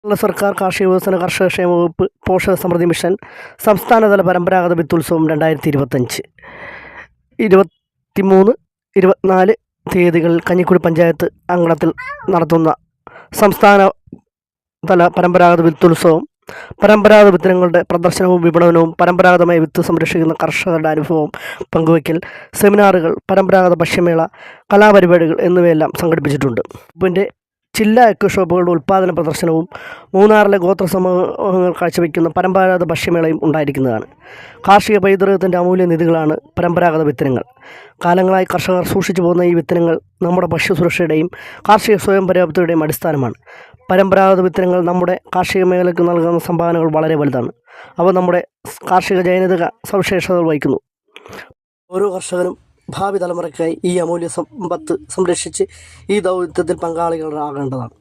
കേരള സർക്കാർ കാർഷിക വികസന കർഷക ക്ഷേമ വകുപ്പ് പോഷക സമൃദ്ധി മിഷൻ സംസ്ഥാനതല പരമ്പരാഗത വിത്തുത്സവം 2025 23, 24 തീയതികളിൽ കഞ്ഞിക്കുഴി പഞ്ചായത്ത് അങ്കണത്തിൽ നടത്തുന്ന സംസ്ഥാനതല പരമ്പരാഗത വിത്തുത്സവം പരമ്പരാഗത വിത്തിനങ്ങളുടെ പ്രദർശനവും വിപണനവും പരമ്പരാഗതമായി വിത്ത് സംരക്ഷിക്കുന്ന കർഷകരുടെ അനുഭവം പങ്കുവയ്ക്കൽ സെമിനാറുകൾ പരമ്പരാഗത ഭക്ഷ്യമേള കലാപരിപാടികൾ എന്നിവയെല്ലാം സംഘടിപ്പിച്ചിട്ടുണ്ട്. ഇതിൻ്റെ ജില്ലാ എക്കോ ഷോപ്പുകളുടെ ഉൽപ്പാദന പ്രദർശനവും മൂന്നാറിലെ ഗോത്ര സമൂഹങ്ങൾ കാഴ്ചവെക്കുന്ന പരമ്പരാഗത ഭക്ഷ്യമേളയും ഉണ്ടായിരിക്കുന്നതാണ്. കാർഷിക പൈതൃകത്തിൻ്റെ അമൂല്യ നിധികളാണ് പരമ്പരാഗത വിത്തിനങ്ങൾ. കാലങ്ങളായി കർഷകർ സൂക്ഷിച്ചു പോകുന്ന ഈ വിത്തിനങ്ങൾ നമ്മുടെ ഭക്ഷ്യസുരക്ഷയുടെയും കാർഷിക സ്വയം പര്യാപ്തതയുടെയും അടിസ്ഥാനമാണ്. പരമ്പരാഗത വിത്തിനങ്ങൾ നമ്മുടെ കാർഷിക മേഖലയ്ക്ക് നൽകുന്ന സംഭാവനകൾ വളരെ വലുതാണ്. അവ നമ്മുടെ കാർഷിക ജൈവിക സവിശേഷതകൾ വഹിക്കുന്നു. ഓരോ കർഷകനും ഭാവി തലമുറയ്ക്കായി ഈ അമൂല്യ സമ്പത്ത് സംരക്ഷിച്ച് ഈ ദൗത്യത്തിൽ പങ്കാളികളാകേണ്ടതാണ്.